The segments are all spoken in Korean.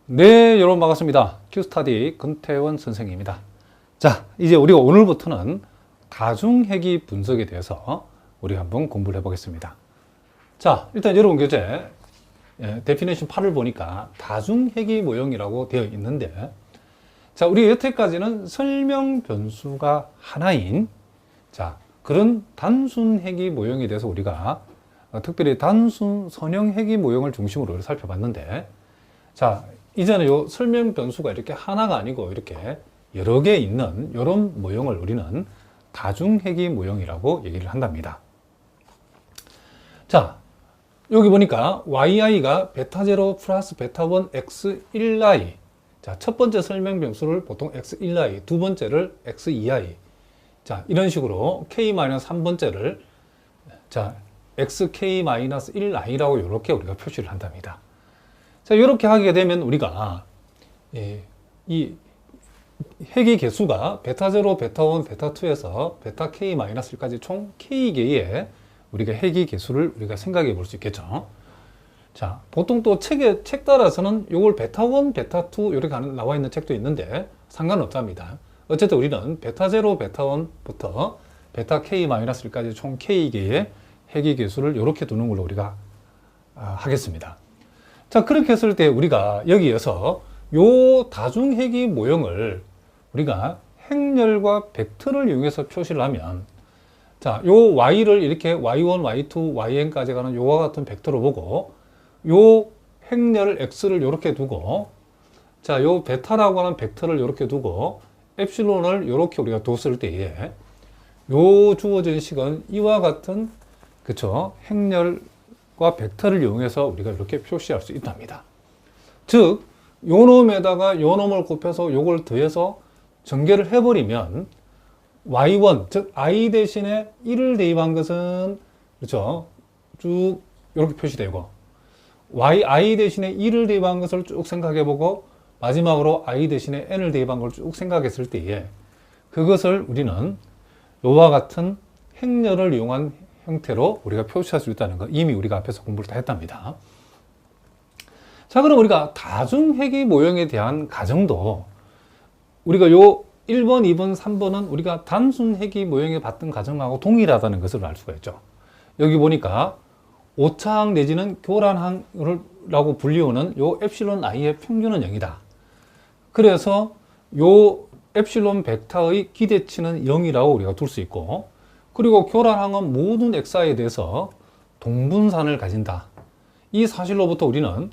네, 여러분 반갑습니다. 큐스타디 근태원 선생님입니다. 자, 이제 우리가 오늘부터는 다중회귀 분석에 대해서 우리가 한번 공부를 해보겠습니다. 자, 일단 여러분 교재 데피니션 8을 보니까 다중회귀 모형이라고 되어 있는데, 자, 우리 여태까지는 설명 변수가 하나인 그런 단순 회귀 모형에 대해서 우리가 특별히 단순 선형 회귀 모형을 중심으로 살펴봤는데, 자, 이제는 요 설명 변수가 이렇게 하나가 아니고 이렇게 여러 개 있는 이런 모형을 우리는 다중회귀 모형이라고 얘기를 한답니다. 자, 여기 보니까 yi가 베타0 플러스 베타1 x1i. 자, 첫 번째 설명 변수를 보통 x1i, 두 번째를 x2i. 자, 이런 식으로 k-3번째를 자, xk-1i라고 이렇게 우리가 표시를 한답니다. 자, 이렇게 하게 되면 우리가 이 회귀 개수가 베타0, 베타1, 베타2에서 베타 k-1까지 총 k개의 우리가 회귀 개수를 우리가 생각해 볼 수 있겠죠. 자, 보통 또 책 따라서는 요걸 베타1, 베타2 이렇게 나와 있는 책도 있는데 상관없답니다. 어쨌든 우리는 베타0, 베타1부터 베타 k-1까지 총 k개의 회귀 개수를 이렇게 두는 걸로 우리가 하겠습니다. 자, 그렇게 했을 때 우리가 여기에서 요 다중회귀 모형을 우리가 행렬과 벡터를 이용해서 표시를 하면, 자, 요 y를 이렇게 y1, y2, yn까지 가는 요와 같은 벡터로 보고, 요 행렬 x를 이렇게 두고, 자, 요 베타라고 하는 벡터를 이렇게 두고, 엡실론을 이렇게 우리가 뒀을 때에 요 주어진 식은 이와 같은, 그쵸, 행렬과 벡터를 이용해서 우리가 이렇게 표시할 수 있답니다. 즉, 요 놈에다가 요 놈을 곱해서 요걸 더해서 전개를 해버리면 y1, 즉 i 대신에 1을 대입한 것은, 그렇죠, 쭉 이렇게 표시되고, i 대신에 1을 대입한 것을 쭉 생각해보고, 마지막으로 i 대신에 n을 대입한 걸 쭉 생각했을 때에 그것을 우리는 요와 같은 행렬을 이용한 형태로 우리가 표시할 수 있다는 거, 이미 우리가 앞에서 공부를 다 했답니다. 자, 그럼 우리가 다중회귀 모형에 대한 가정도 우리가 요 1번, 2번, 3번은 우리가 단순 회귀 모형에 봤던 가정하고 동일하다는 것을 알 수가 있죠. 여기 보니까 오차항 내지는 교란항이라고 불리우는 요 엡실론 i의 평균은 0이다. 그래서 요 엡실론 벡터의 기대치는 0이라고 우리가 둘 수 있고, 그리고 교란항은 모든 xi에 대해서 동분산을 가진다. 이 사실로부터 우리는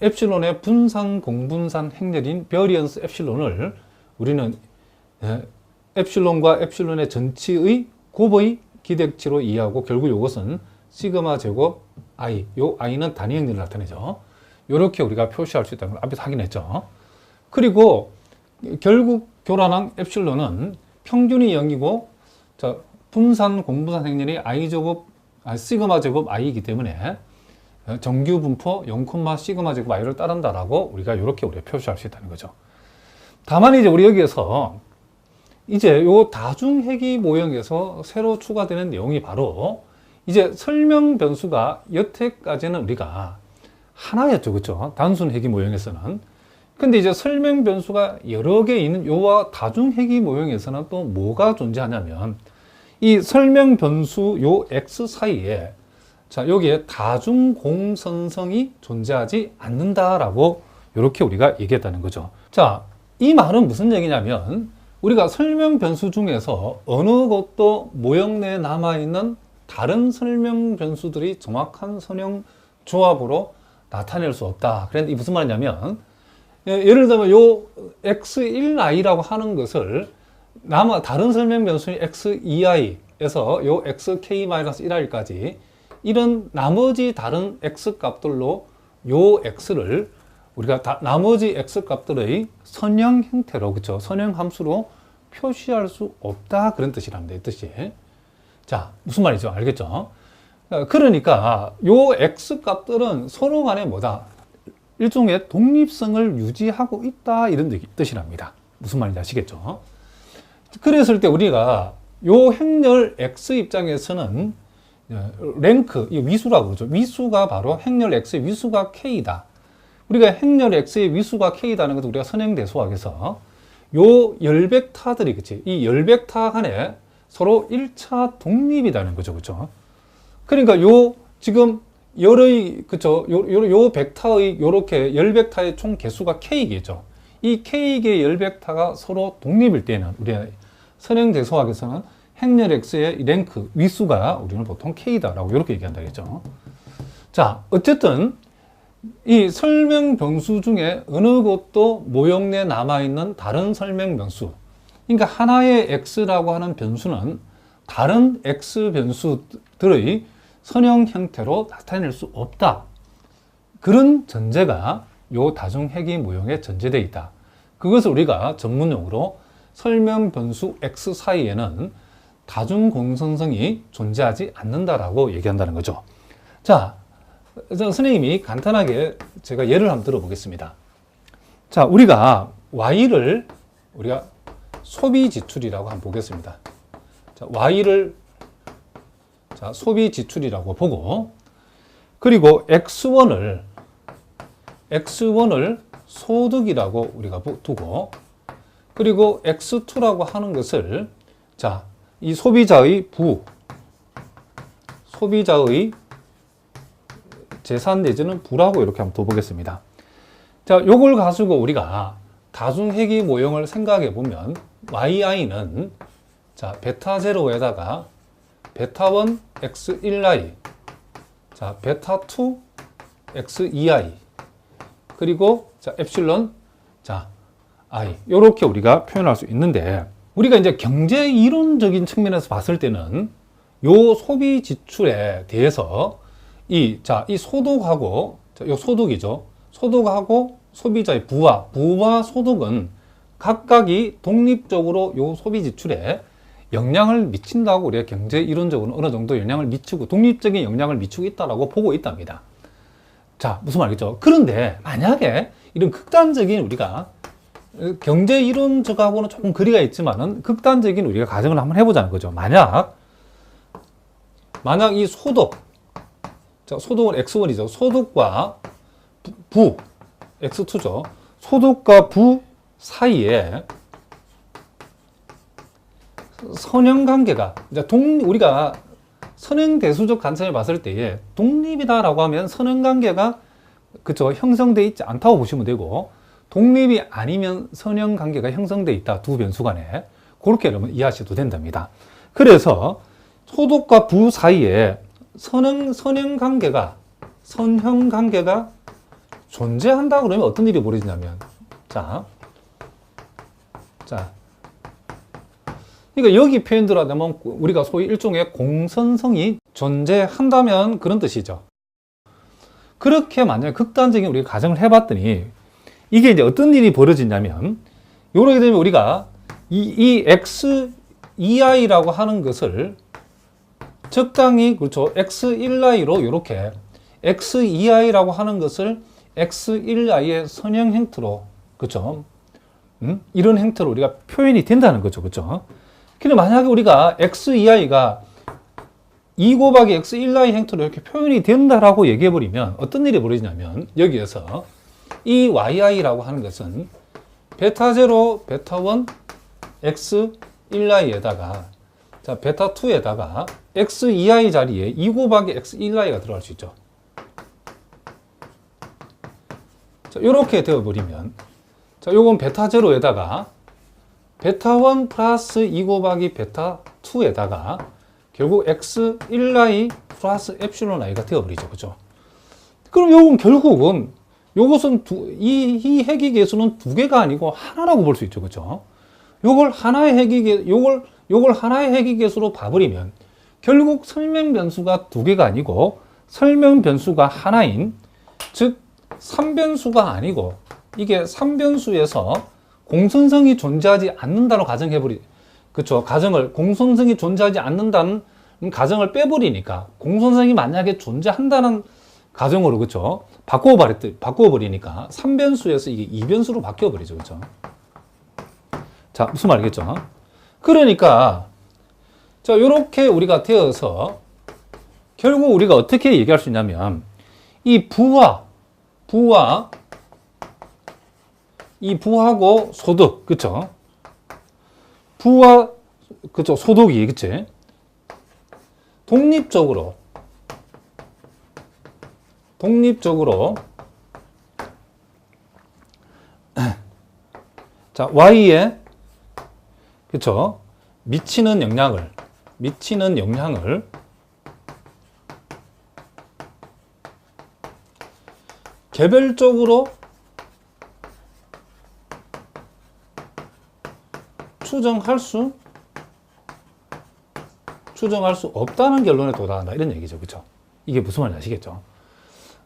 엡실론의 분산 공분산 행렬인 베리언스 엡실론을 우리는 엡실론과 엡실론의 전치의 곱의 기대치로 이해하고, 결국 이것은 시그마 제곱 i, 요 i는 단위 행렬을 나타내죠. 이렇게 우리가 표시할 수 있다는 걸 앞에서 확인했죠. 그리고 결국 교란항 엡실론은 평균이 0이고, 자, 분산 공분산 행렬이 시그마 제곱 i이기 때문에 정규 분포 0, 시그마 제곱 i를 따른다라고 우리가 표시할 수 있다는 거죠. 다만 이제 우리 여기에서 이제 요 다중회귀 모형에서 새로 추가되는 내용이 바로 이제 설명 변수가 여태까지는 우리가 하나였죠. 그렇죠? 단순 회귀 모형에서는. 근데 이제 설명 변수가 여러 개 있는 요와 다중회귀 모형에서는 또 뭐가 존재하냐면, 이 설명 변수 요 x 사이에, 자, 여기에 다중공선성이 존재하지 않는다라고 이렇게 우리가 얘기했다는 거죠. 자, 이 말은 무슨 얘기냐면, 우리가 설명 변수 중에서 어느 것도 모형 내에 남아있는 다른 설명 변수들이 정확한 선형 조합으로 나타낼 수 없다. 그런데 이게 무슨 말이냐면, 예를 들면 요 x1i라고 하는 것을 다른 설명 변수인 x2i에서 요 xk-1i까지 이런 나머지 다른 x 값들로 요 x를 우리가 나머지 x 값들의 선형 형태로, 그렇죠, 선형 함수로 표시할 수 없다, 그런 뜻이랍니다. 이 뜻이. 자, 무슨 말이죠? 알겠죠? 그러니까 요 x 값들은 서로 간에 뭐다? 일종의 독립성을 유지하고 있다, 이런 뜻이랍니다. 무슨 말인지 아시겠죠? 그랬을 때 우리가 요 행렬 x 입장에서는 랭크, 이 위수라고 그러죠. 위수가 바로 행렬 x의 위수가 k다. 우리가 행렬 x의 위수가 k다는 것도 우리가 선행대소학에서 요 열벡터들이, 그치? 이 열벡터 간에 서로 1차 독립이라는 거죠. 그죠? 그러니까 요 지금 열의, 그쵸? 요 벡터의 요렇게 열벡터의 총 개수가 k개죠. 이 k개의 열벡터가 서로 독립일 때는 우리가 선행대소학에서는 행렬 x의 랭크 위수가 우리는 보통 k다라고 이렇게 얘기한다겠죠. 자, 어쨌든 이 설명 변수 중에 어느 것도 모형 내에 남아있는 다른 설명 변수, 그러니까 하나의 x라고 하는 변수는 다른 x 변수들의 선형 형태로 나타낼 수 없다. 그런 전제가 요 다중회귀 모형에 전제되어 있다. 그것을 우리가 전문용어로 설명 변수 x 사이에는 다중 공선성이 존재하지 않는다라고 얘기한다는 거죠. 자, 선생님이 간단하게 제가 예를 한번 들어보겠습니다. 자, 우리가 y를 우리가 소비 지출이라고 한번 보겠습니다. 자, y를 자, 소비 지출이라고 보고, 그리고 x1을 소득이라고 우리가 두고, 그리고 x2라고 하는 것을 자, 이 소비자의 재산 내지는 부라고 이렇게 한번 둬보겠습니다. 자, 요걸 가지고 우리가 다중회귀 모형을 생각해 보면 yi는 자, 베타0에다가 베타1 x1i, 자, 베타2 x2i, 그리고 자, 엡실론 자, i, 요렇게 우리가 표현할 수 있는데, 우리가 이제 경제 이론적인 측면에서 봤을 때는 요 소비 지출에 대해서 이 소득하고, 요 소득이죠. 소득하고 소비자의 부와 소득은 각각이 독립적으로 요 소비 지출에 영향을 미친다고 우리가 경제 이론적으로 어느 정도 영향을 미치고, 독립적인 영향을 미치고 있다라고 보고 있답니다. 자, 무슨 말이죠? 그런데 만약에 이런 극단적인 우리가 경제 이론적하고는 조금 거리가 있지만은 극단적인 우리가 가정을 한번 해보자는 거죠. 만약 이 자, 소득은 x1이죠. 소득과 부, x2죠. 소득과 부 사이에 선형관계가, 우리가 선행대수적 관점에 봤을 때에 독립이다라고 하면 선형관계가 그쵸, 형성되어 있지 않다고 보시면 되고, 독립이 아니면 선형관계가 형성되어 있다. 두 변수 간에. 그렇게 여러분 이해하셔도 된답니다. 그래서 소득과 부 사이에 선형관계가 존재한다 그러면 어떤 일이 벌어지냐면, 자, 그러니까 여기 표현대로 하면 우리가 소위 일종의 공선성이 존재한다면 그런 뜻이죠. 그렇게 만약에 극단적인 우리가 가정을 해봤더니 이게 이제 어떤 일이 벌어지냐면, 요렇게 되면 우리가 이 x2i라고 하는 것을 적당히, 그렇죠, x1i로 요렇게 x2i라고 하는 것을 x1i의 선형 형태로, 그렇죠, 이런 형태로 우리가 표현이 된다는 거죠. 그렇죠? 근데 만약에 우리가 x2i가 2 곱하기 x1i 형태로 이렇게 표현이 된다라고 얘기해버리면 어떤 일이 벌어지냐면, 여기에서 이 yi라고 하는 것은 베타0, 베타1, x1i에다가 자, 베타2에다가 x2i 자리에 2 곱하기 x1i가 들어갈 수 있죠. 자, 이렇게 되어버리면, 자, 요건 베타0에다가 베타1 플러스 2 곱하기 베타2에다가 결국 x1i 플러스 엡실론 i가 되어버리죠. 그죠? 그럼 요건 결국은 요것은 이 회귀 계수는 두 개가 아니고 하나라고 볼 수 있죠. 그죠? 요걸 하나의 회귀 계수로 봐버리면 결국 설명 변수가 두 개가 아니고 설명 변수가 하나인, 즉 3변수가 아니고 이게 3변수에서 공선성이 존재하지 않는다로 가정해버리, 그쵸? 공선성이 존재하지 않는다는 가정을 빼버리니까, 공선성이 만약에 존재한다는 가정으로, 그쵸? 바꿔버리니까 3변수에서 이게 2변수로 바뀌어버리죠. 그쵸? 자, 무슨 말이겠죠? 그러니까, 자, 요렇게 우리가 되어서 결국 우리가 어떻게 얘기할 수 있냐면, 이 부와 이 부하고 소득, 그쵸? 부와, 그쵸? 소득이, 그치? 독립적으로 자, Y에, 그쵸? 미치는 영향을 개별적으로 추정할 수 없다는 결론에 도달한다. 이런 얘기죠. 그쵸? 이게 무슨 말인지 아시겠죠?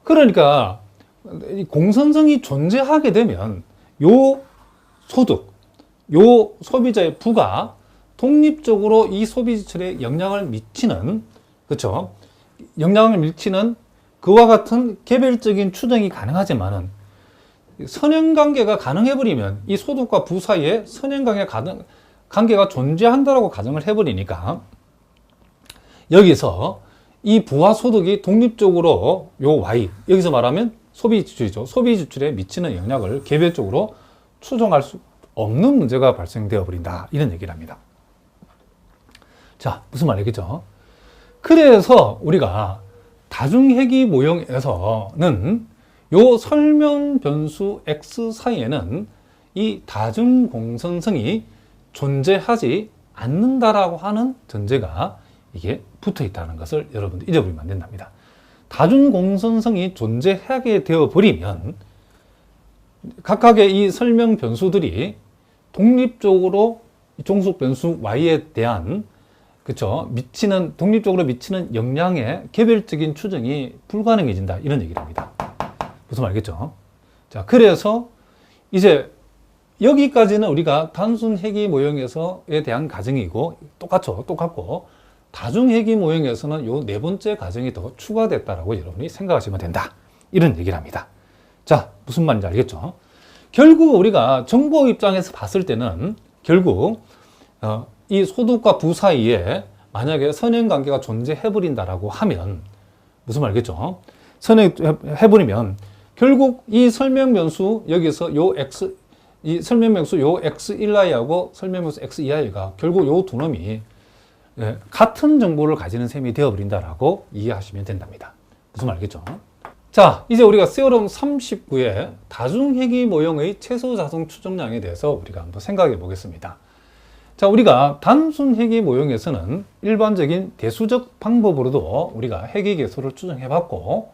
그러니까, 이 공선성이 존재하게 되면, 요 소득, 요 소비자의 부가 독립적으로 이 소비 지출에 영향을 미치는, 그쵸? 영향을 미치는 그와 같은 개별적인 추정이 가능하지만은, 선행관계가 가능해버리면 이 소득과 부 사이에 관계가 존재한다라고 가정을 해버리니까 여기서 이 부와 소득이 독립적으로 요 Y, 여기서 말하면 소비 지출이죠. 소비 지출에 미치는 영향을 개별적으로 추정할 수 없는 문제가 발생되어 버린다. 이런 얘기를 합니다. 자, 무슨 말이겠죠? 그래서 우리가 다중회귀 모형에서는 요 설명 변수 X 사이에는 이 다중공선성이 존재하지 않는다라고 하는 전제가 이게 붙어 있다는 것을 여러분들 잊어버리면 안 된답니다. 다중공선성이 존재하게 되어 버리면 각각의 이 설명 변수들이 독립적으로 종속 변수 Y에 대한 그쵸 독립적으로 미치는 영향의 개별적인 추정이 불가능해진다. 이런 얘기를 합니다. 무슨 말이겠죠? 자, 그래서 이제 여기까지는 우리가 단순 회귀 모형에서에 대한 가정이고 똑같고 다중회귀 모형에서는 요 네 번째 가정이 더 추가됐다라고 여러분이 생각하시면 된다. 이런 얘기를 합니다. 자, 무슨 말인지 알겠죠? 결국 우리가 정보 입장에서 봤을 때는 결국 이 소득과 부 사이에 만약에 선행관계가 존재해버린다라고 하면 무슨 말이겠죠? 선행해버리면 결국 이 설명변수 여기서 요 X 이 설명변수 요 X1i하고 설명변수 X2i가 결국 요 두 놈이 같은 정보를 가지는 셈이 되어버린다라고 이해하시면 된답니다. 무슨 말이겠죠? 자, 이제 우리가 세어럼 39의 다중회귀 모형의 최소 자성 추정량에 대해서 우리가 한번 생각해 보겠습니다. 자, 우리가 단순 회귀 모형에서는 일반적인 대수적 방법으로도 우리가 회귀 개수를 추정해 봤고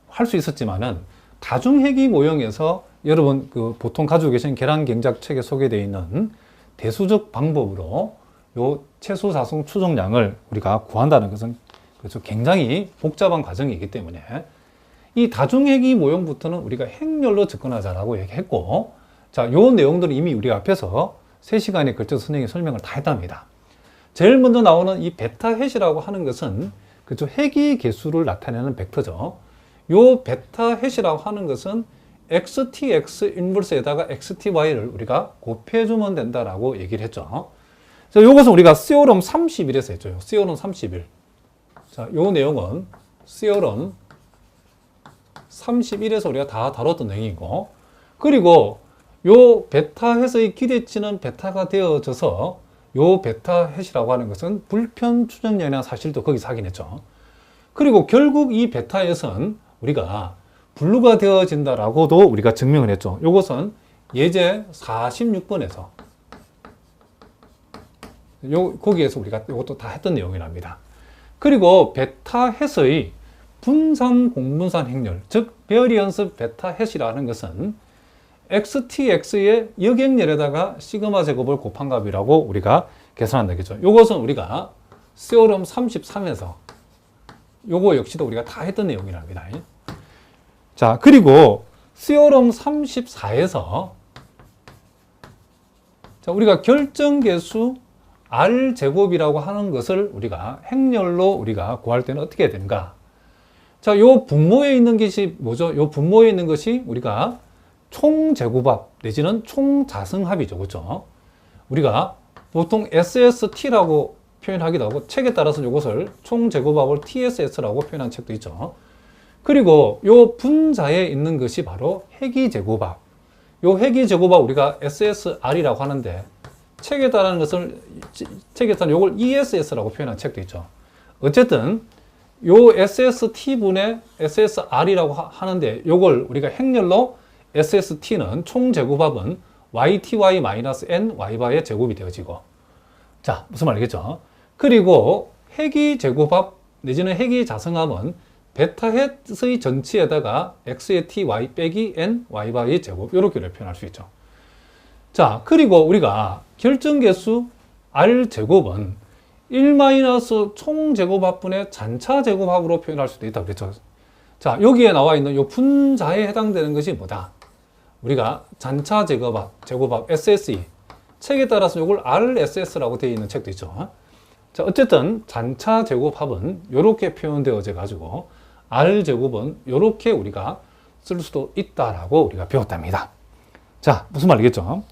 할 수 있었지만은 다중회귀 모형에서 여러분 보통 가지고 계신 계량경작 책에 소개되어 있는 대수적 방법으로 요 최소 자성 추정량을 우리가 구한다는 것은 그렇죠. 굉장히 복잡한 과정이기 때문에 이 다중회귀 모형부터는 우리가 행렬로 접근하자라고 얘기했고, 자, 요 내용들은 이미 우리가 앞에서 3시간에 걸쳐서 선생님이 설명을 다 했답니다. 제일 먼저 나오는 이 베타 해시라고 하는 것은 그렇죠. 회귀 개수를 나타내는 벡터죠. 요 베타 해시라고 하는 것은 XTX 인버스에다가 XTY를 우리가 곱해주면 된다라고 얘기를 했죠. 자, 요것은 우리가 세어럼 31에서 했죠. 세어럼 31. 자, 요 내용은 세어럼 31에서 우리가 다 다뤘던 내용이고, 그리고 요 베타 해서의 기대치는 베타가 되어져서 요 베타 해시라고 하는 것은 불편 추정량이라는 사실도 거기서 확인했죠. 그리고 결국 이 베타 해는 우리가 분류가 되어진다라고도 우리가 증명을 했죠. 요것은 예제 46번에서 거기에서 우리가 이것도 다 했던 내용이랍니다. 그리고 베타 해의 분산 공분산 행렬, 즉 베어리언스 베타 해시라는 것은 XTX의 여객렬에다가 시그마 제곱을 곱한 값이라고 우리가 계산한다겠죠. 요것은 우리가 세어럼 33에서 요거 역시도 우리가 다 했던 내용이랍니다. 자, 그리고 세어럼 34에서 자, 우리가 결정계수 R제곱이라고 하는 것을 우리가 행렬로 우리가 구할 때는 어떻게 해야 되는가? 자, 요 분모에 있는 것이 뭐죠? 요 분모에 있는 것이 우리가 총제곱합 내지는 총자승합이죠. 그렇죠? 우리가 보통 SST라고 표현하기도 하고 책에 따라서 이것을 총제곱합을 TSS라고 표현한 책도 있죠. 그리고 요 분자에 있는 것이 바로 회귀제곱합. 요 회귀 제곱합 우리가 SSR이라고 하는데 책에 따르는 것을 책에 따른 요걸 ESS라고 표현한 책도 있죠. 어쨌든 요 SST분의 SSR이라고 하는데 요걸 우리가 행렬로 SST는 총 제곱합은 YTY-N Y바의 제곱이 되어지고, 자, 무슨 말이겠죠? 그리고 회귀 제곱합 내지는 회귀 자성합은 베타 햇의 전치에다가 X의 T Y 빼기 N Y바의 제곱, 이렇게 표현할 수 있죠. 자, 그리고 우리가 결정계수 R 제곱은 1- 총제곱합분의 잔차 제곱합으로 표현할 수도 있다고 그랬죠. 자, 여기에 나와 있는 요 분자에 해당되는 것이 뭐다? 우리가 잔차 제곱합 SSE. 책에 따라서 이걸 RSS라고 되어 있는 책도 있죠. 자, 어쨌든 잔차 제곱합은 이렇게 표현되어져 가지고 R 제곱은 이렇게 우리가 쓸 수도 있다라고 우리가 배웠답니다. 자, 무슨 말이겠죠?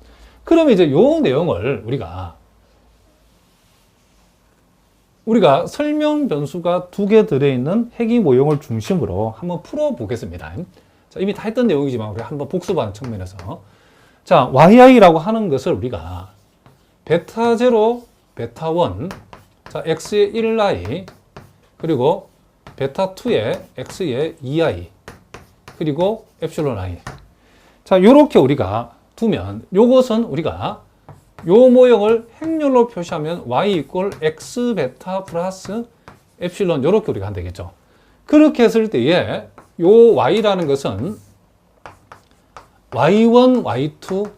그러면 이제 요 내용을 우리가 설명 변수가 2개 들어있는 회귀 모형을 중심으로 한번 풀어보겠습니다. 자, 이미 다 했던 내용이지만 우리 한번 복습하는 측면에서, 자, yi라고 하는 것을 우리가 베타 0, 베타 1, 자, x의 1i, 그리고 베타 2의 x의 2i, 그리고 엡실론 i. 자, 요렇게 우리가 두면 요것은 우리가 요 모형을 행렬로 표시하면 y 이퀄 x 베타 플러스 엡실론, 요렇게 우리가 한다 되겠죠. 그렇게 했을 때에 요 y라는 것은 y1, y2,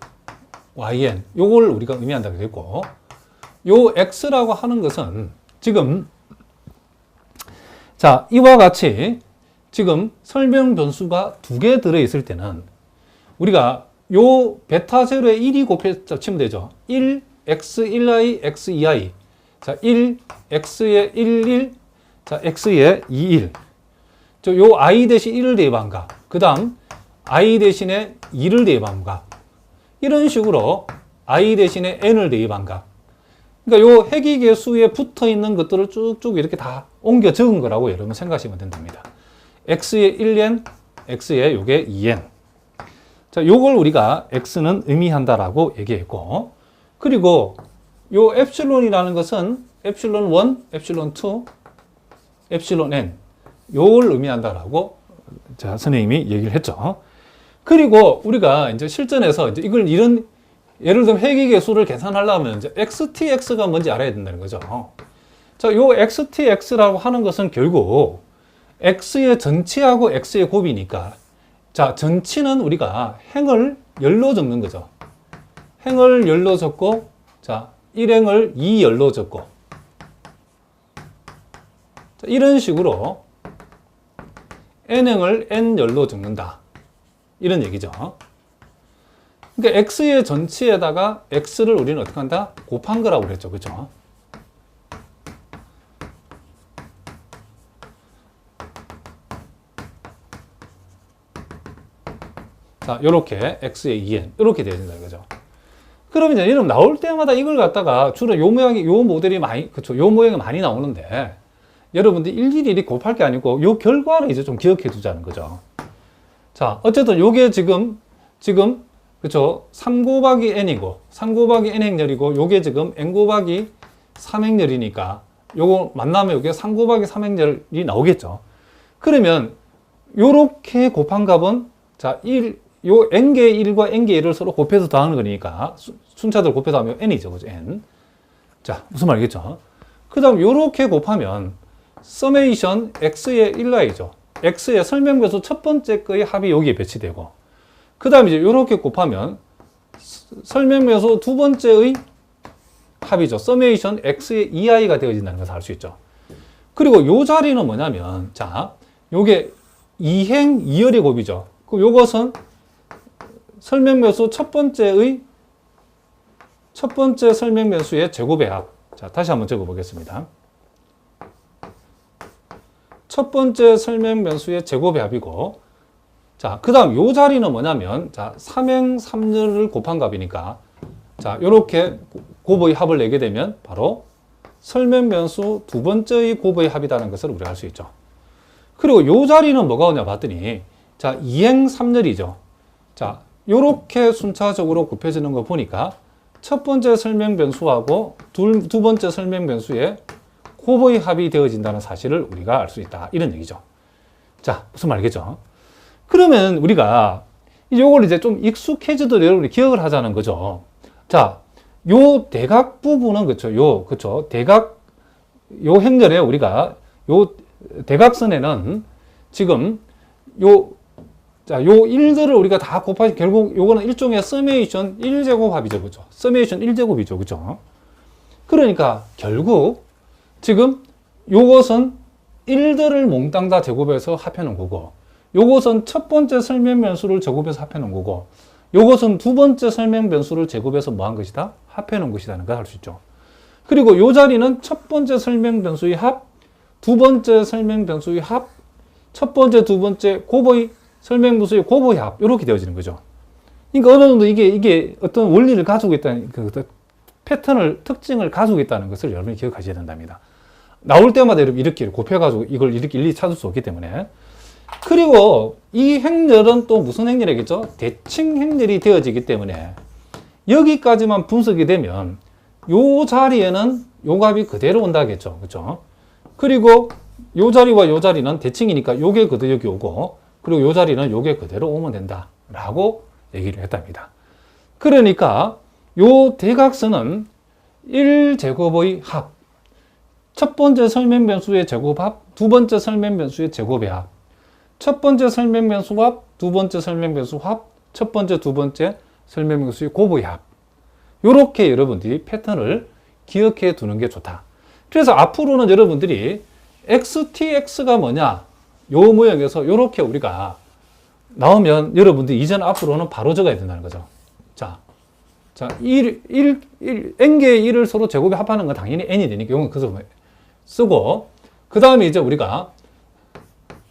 yn, 요걸 우리가 의미한다고 되겠고, 요 x라고 하는 것은 지금, 자, 이와 같이 지금 설명 변수가 2개 들어있을 때는 우리가 요 베타 제로에 1이 곱해서 치면 되죠. 1, x, 1i, x, 2i. 자, 1, x에 1, 1. 자, x에 2, 1. 요 i 대신 1을 대입한가. 그 다음, i 대신에 2를 대입한가. 이런 식으로 i 대신에 n을 대입한가. 그러니까 요 회귀계수에 붙어 있는 것들을 쭉쭉 이렇게 다 옮겨 적은 거라고 여러분 생각하시면 된답니다. x에 1n, x에 요게 2n. 자, 요걸 우리가 x는 의미한다라고 얘기했고, 그리고 요 엡실론이라는 것은 엡실론 1, 엡실론 2, 엡실론 n, 요걸 의미한다라고 자, 선생님이 얘기를 했죠. 그리고 우리가 이제 실전에서 이제 이걸 이런, 예를 들면 회귀계수를 계산하려면 이제 XTX가 뭔지 알아야 된다는 거죠. 자, 요 XTX라고 하는 것은 결국 X의 전치하고 X의 곱이니까, 자, 전치는 우리가 행을 열로 적는 거죠. 행을 열로 적고, 자, 1행을 2열로 적고, 자, 이런 식으로 n행을 n열로 적는다. 이런 얘기죠. 그러니까 x의 전치에다가 x를 우리는 어떻게 한다? 곱한 거라고 그랬죠. 그죠? 자, 요렇게 x의 2n 이렇게 되어 있는 거죠. 그러면 이제 이름 나올 때마다 이걸 갖다가 주로 요 모양이, 요 모델이 많이, 그쵸, 요 모양이 많이 나오는데, 여러분들 일일이 곱할 게 아니고 요 결과를 이제 좀 기억해 두자는 거죠. 자, 어쨌든 요게 지금 그쵸, 3 곱하기 n이고 3 곱하기 n 행렬이고, 요게 지금 n 곱하기 3 행렬이니까 요거 만나면 요게 3 곱하기 3 행렬이 나오겠죠. 그러면 요렇게 곱한 값은, 자, 요 n개의 1과 n개의 1을 서로 곱해서 더하는 거니까 순차적으로 곱해서 하면 n이죠. 그죠? n. 자, 무슨 말이겠죠? 그 다음 요렇게 곱하면 서메이션 x의 1i죠. x의 설명변수 첫 번째 거의 합이 여기에 배치되고, 그 다음 이제 요렇게 곱하면 설명변수 두 번째의 합이죠. 서메이션 x의 2i가 되어진다는 것을 알 수 있죠. 그리고 요 자리는 뭐냐면, 자, 요게 2행 2열의 곱이죠. 그럼 요것은 설명변수 첫 번째 설명변수의 제곱의 합. 자, 다시 한번 적어 보겠습니다. 첫 번째 설명변수의 제곱의 합이고, 자, 그 다음 요 자리는 뭐냐면, 자, 3행 3열을 곱한 값이니까, 자, 요렇게 곱의 합을 내게 되면 바로 설명변수 두 번째의 곱의 합이라는 것을 우리가 알 수 있죠. 그리고 요 자리는 뭐가 오냐 봤더니, 자, 2행 3열이죠. 자, 요렇게 순차적으로 곱해지는 거 보니까 첫 번째 설명 변수하고 두 번째 설명 변수의 곱의 합이 되어진다는 사실을 우리가 알 수 있다. 이런 얘기죠. 자, 무슨 말이겠죠? 그러면 우리가 요걸 이제 좀 익숙해져도 여러분이 기억을 하자는 거죠. 자, 요 대각 부분은 그쵸. 대각, 요 행렬에 우리가 요 대각선에는 지금 요 일들을 우리가 다 곱하지, 결국 요거는 일종의 서메이션 1제곱합이죠. 그죠? 서메이션 1제곱이죠. 그죠? 그러니까 결국 지금 요것은 1들을 몽땅 다 제곱해서 합해놓은 거고, 요것은 첫 번째 설명 변수를 제곱해서 합해놓은 거고, 요것은 두 번째 설명 변수를 제곱해서 뭐 한 것이다? 합해놓은 것이라는 걸 알 수 있죠. 그리고 요 자리는 첫 번째 설명 변수의 합, 두 번째 설명 변수의 합, 첫 번째, 두 번째 곱의 설명 변수의 곱의 합, 이렇게 되어지는 거죠. 그러니까 어느 정도 이게 어떤 원리를 가지고 있다는, 패턴을, 특징을 가지고 있다는 것을 여러분이 기억하셔야 된답니다. 나올 때마다 이렇게 곱해가지고 이걸 이렇게 일일이 찾을 수 없기 때문에. 그리고 이 행렬은 또 무슨 행렬이겠죠? 대칭 행렬이 되어지기 때문에 여기까지만 분석이 되면 요 자리에는 요 값이 그대로 온다겠죠. 그죠? 그리고 요 자리와 요 자리는 대칭이니까 요게 그대로 여기 오고, 그리고 요 자리는 요게 그대로 오면 된다. 라고 얘기를 했답니다. 그러니까 요 대각선은 1제곱의 합, 첫 번째 설명 변수의 제곱합, 두 번째 설명 변수의 제곱의 합, 첫 번째 설명 변수 합, 두 번째 설명 변수 합, 첫 번째, 두 번째 설명 변수의 곱의 합. 요렇게 여러분들이 패턴을 기억해 두는 게 좋다. 그래서 앞으로는 여러분들이 XTX가 뭐냐? 요 모형에서 요렇게 우리가 나오면 여러분들이 이전 앞으로는 바로 적어야 된다는 거죠. 자, n개의 1을 서로 제곱에 합하는 건 당연히 n이 되니까 이건 그래서 쓰고, 그 다음에 이제 우리가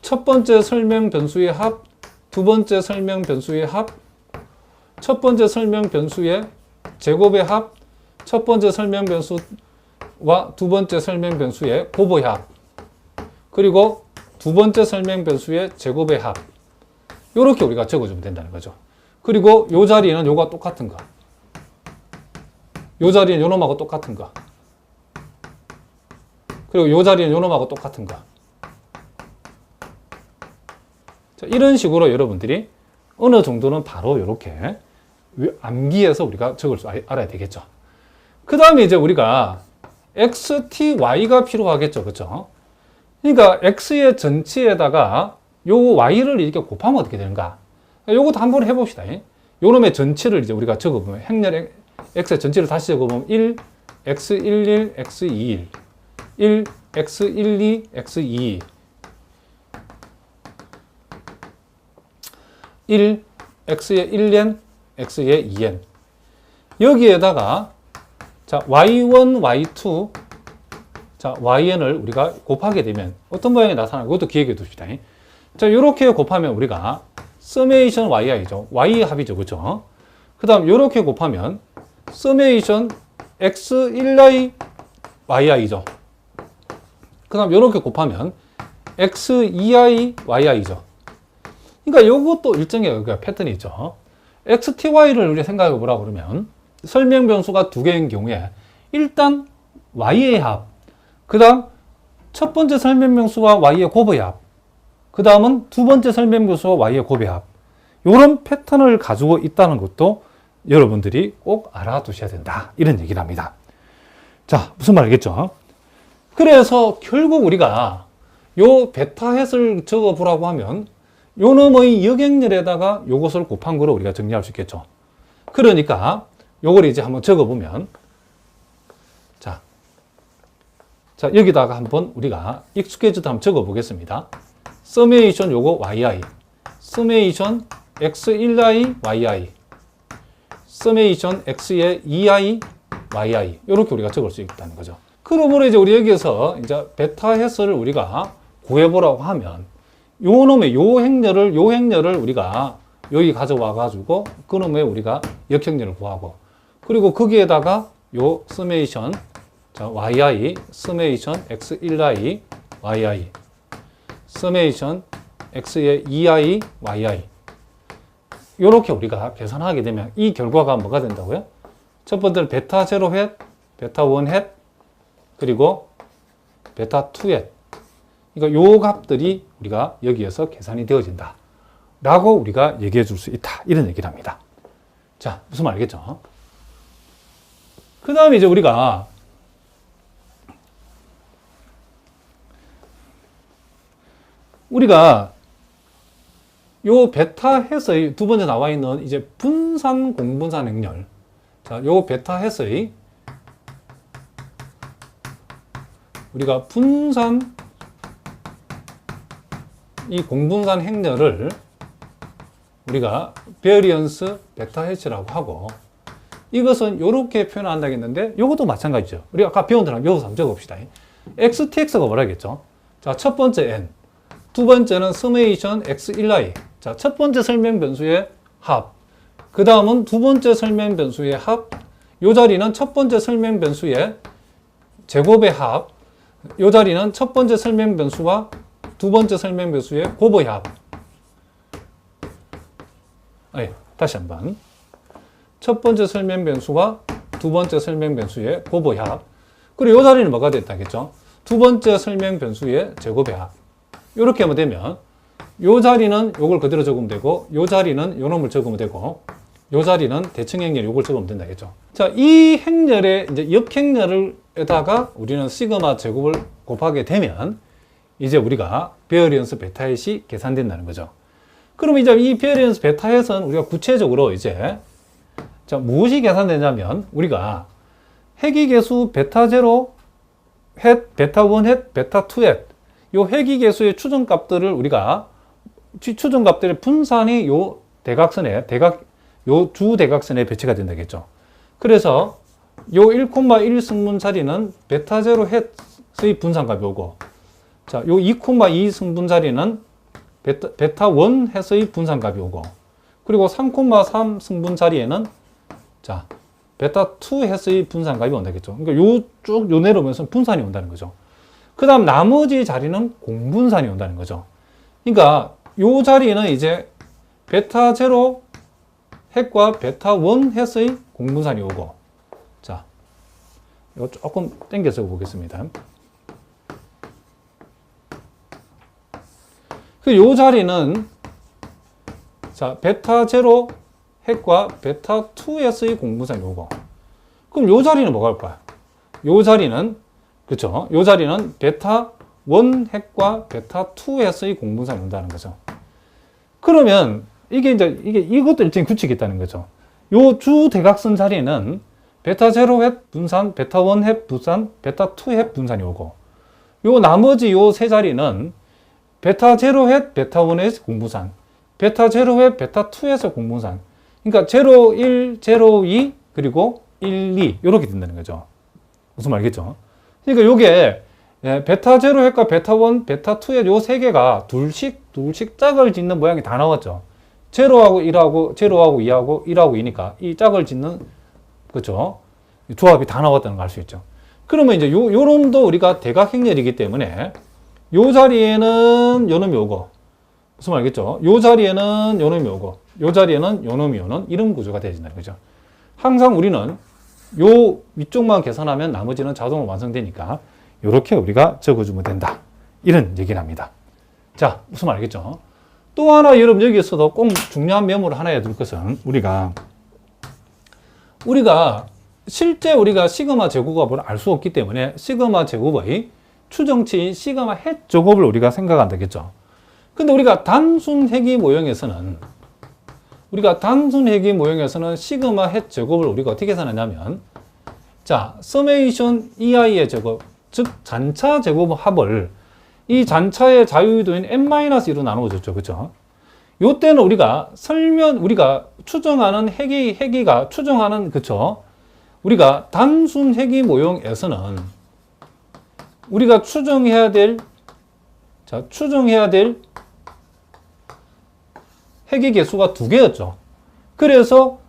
첫 번째 설명 변수의 합, 두 번째 설명 변수의 합, 첫 번째 설명 변수의 제곱의 합, 첫 번째 설명 변수와 두 번째 설명 변수의 곱의 합, 그리고 두 번째 설명 변수의 제곱의 합. 요렇게 우리가 적어주면 된다는 거죠. 그리고 요 자리에는 요가 똑같은 거. 요 자리는 요 놈하고 똑같은 거. 그리고 요 자리는 요 놈하고 똑같은 거. 자, 이런 식으로 여러분들이 어느 정도는 바로 이렇게 암기해서 우리가 적을 수 알아야 되겠죠. 그 다음에 이제 우리가 XTY가 필요하겠죠. 그죠? 그러니까 X의 전체에다가 요 Y를 이렇게 곱하면 어떻게 되는가? 요것도 한번 해봅시다. 요 놈의 전체를 이제 우리가 적어보면, 행렬 X의 전체를 다시 적어보면 1, X11, X21, 1, X12, X22, 1, X의 1n, X의 2n. 여기에다가, 자, Y1, Y2, 자, YN을 우리가 곱하게 되면 어떤 모양이 나타나고, 그것도 기억해 두십시다. 자, 요렇게 곱하면 우리가 서메이션 YI죠. Y 합이죠. 그죠? 그 다음, 요렇게 곱하면 서메이션 X1I YI죠. 그 다음, 요렇게 곱하면 X2I YI죠. 그러니까 요것도 일정의 패턴이 있죠. XTY를 우리 생각해 보라 그러면 설명 변수가 두 개인 경우에 일단 Y의 합, 그 다음 첫 번째 설명 변수와 Y의 곱의 합, 그 다음은 두 번째 설명 변수와 Y의 곱의 합. 이런 패턴을 가지고 있다는 것도 여러분들이 꼭 알아두셔야 된다. 이런 얘기를 합니다. 자, 무슨 말이겠죠? 그래서 결국 우리가 요 베타 햇을 적어 보라고 하면 요 놈의 역행렬에다가 요것을 곱한 거로 우리가 정리할 수 있겠죠. 그러니까 요걸 이제 한번 적어보면, 자, 여기다가 한번 우리가 익숙해져도 한번 적어보겠습니다. 서메이션 요거 yi, 서메이션 x1i yi, 서메이션 x의 2i yi, 이렇게 우리가 적을 수 있다는 거죠. 그러므로 이제 우리 여기에서 이제 베타 햇을 우리가 구해보라고 하면 요 놈의 요 행렬을 우리가 여기 가져와 가지고 그놈의 우리가 역행렬을 구하고, 그리고 거기에다가 요 서메이션, 자, yi, 서메이션 x1i yi, 서메이션 x의 2i yi, 이렇게 우리가 계산하게 되면 이 결과가 뭐가 된다고요? 첫 번째는 베타 0 헷, 베타 1 헷, 그리고 베타 2 헷. 그러니까 요 값들이 우리가 여기에서 계산이 되어진다 라고 우리가 얘기해 줄 수 있다. 이런 얘기를 합니다. 자, 무슨 말 알겠죠? 그 다음에 이제 우리가 요 베타 헷의 두 번째 나와 있는 이제 분산 공분산 행렬. 자, 요 베타 헷의 우리가 분산 이 공분산 행렬을 우리가 베리언스 베타 헷이라고 하고, 이것은 이렇게 표현한다고 했는데 이것도 마찬가지죠. 우리가 아까 배운 대로 여기서 한번 적어봅시다. XTX가 뭐라겠죠? 자, 첫 번째 N, 두 번째는 서메이션 X1i. 자, 첫 번째 설명 변수의 합, 그 다음은 두 번째 설명 변수의 합, 요 자리는 첫 번째 설명 변수의 제곱의 합, 요 자리는 첫 번째 설명 변수와 두 번째 설명 변수의 곱의 합. 다시 한번. 첫 번째 설명 변수와 두 번째 설명 변수의 곱의 합. 그리고 이 자리는 뭐가 됐다겠죠? 두 번째 설명 변수의 제곱의 합. 이렇게 하면 되면 이 자리는 이걸 그대로 적으면 되고, 이 자리는 이 놈을 적으면 되고, 이 자리는 대칭 행렬 이걸 적으면 된다겠죠. 자, 이 행렬의 이제 역행렬에다가 우리는 시그마 제곱을 곱하게 되면 이제 우리가 베어리언스 베타 헷이 계산된다는 거죠. 그럼 이제 이 베어리언스 베타 헷은 우리가 구체적으로 이제 자, 무엇이 계산되냐면 우리가 회귀계수 베타 0 헷, 베타 1 헷, 베타 2 헷, 요 회귀계수의 추정값들을 우리가 추정값들의 분산이 요 대각선에 요 주 대각선에 배치가 된다겠죠. 그래서 요 1,1 승분 자리는 베타 0 헷의 분산값이 오고, 자, 요 2,2 승분 자리는 베타 1 헷의 분산값이 오고, 그리고 3,3 승분 자리에는 자, 베타 2 헷의 분산값이 온다겠죠. 그러니까 요 내려오면서 분산이 온다는 거죠. 그 다음 나머지 자리는 공분산이 온다는 거죠. 그러니까 요 자리는 이제 베타 0 헷과 베타 1 헷의 공분산이 오고, 자, 이거 조금 당겨서 보겠습니다. 요 자리는 자, 베타 0 헷과 베타 2 헷의 공분산이 오고, 그럼 요 자리는 뭐가 올까요? 요 자리는, 그쵸? 요 자리는 베타 1 헷과 베타 2 헷의 공분산이 온다는 거죠. 그러면 이것도 일종의 규칙이 있다는 거죠. 요 주 대각선 자리는 베타 0 헷 분산, 베타 1 헷 분산, 베타 2 헷 분산이 오고, 요 나머지 요 세 자리는 베타 0 헷, 베타 1 헷 공분산, 베타 0 헷, 베타 2 헷의 공분산. 그러니까 0, 1, 0, 2, 그리고 1, 2 이렇게 된다는 거죠. 무슨 말이겠죠? 그러니까 요게 베타 0 헷과 베타 1, 베타 2의 요 세 개가 둘씩 짝을 짓는 모양이 다 나왔죠. 0하고 1하고 0하고 2하고 1하고 2니까 이 짝을 짓는, 그렇죠? 조합이 다 나왔다는 걸 알 수 있죠. 그러면 이제 요 놈도 우리가 대각행렬이기 때문에 요 자리에는 요 놈이 오고, 무슨 말이겠죠? 요 자리에는 요 놈이 오고, 요 자리에는 요 놈이 오는 이런 구조가 되어진다는 거죠. 항상 우리는 요 위쪽만 계산하면 나머지는 자동으로 완성되니까 이렇게 우리가 적어주면 된다. 이런 얘기를 합니다. 자, 무슨 말 알겠죠? 또 하나 여러분 여기에서도 꼭 중요한 메모를 하나 해둘 것은 우리가 실제 우리가 시그마 제곱을 알 수 없기 때문에 시그마 제곱의 추정치인 시그마 헷 제곱을 우리가 생각한다겠죠. 근데 우리가 단순 회귀 모형에서는 시그마 헷 제곱을 우리가 어떻게 계산하냐면, 자, 서메이션 EI의 제곱, 즉 잔차 제곱 합을 이 잔차의 자유도인 n-1로 나누어졌죠. 그죠? 요때는 우리가 추정하는 회귀가 추정하는, 그쵸? 우리가 단순 회귀 모형에서는 우리가 추정해야 될 회귀 개수가 2개였죠. 그래서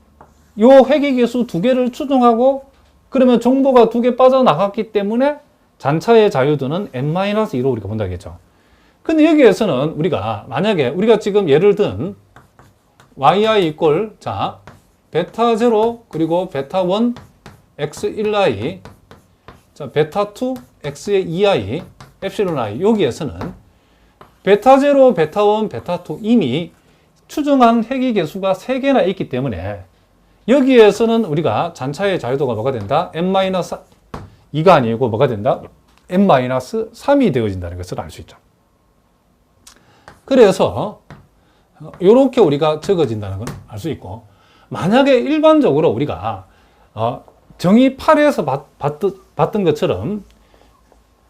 요 회귀 개수 2개를 추정하고, 그러면 정보가 2개 빠져나갔기 때문에 잔차의 자유도는 n-2로 우리가 본다겠죠. 근데 여기에서는 만약에 우리가 지금 예를 든 yi 이꼴, 자, 베타 0 그리고 베타 1 x1i, 자, 베타 2 x의 2i, epsilon i. 여기에서는 베타 0, 베타 1, 베타 2 이미 추정한 해기 개수가 3개나 있기 때문에 여기에서는 우리가 잔차의 자유도가 뭐가 된다? n-2가 아니고 뭐가 된다? n-3이 되어진다는 것을 알 수 있죠. 그래서 이렇게 우리가 적어진다는 걸 알 수 있고, 만약에 일반적으로 우리가 정의 8에서 봤던 것처럼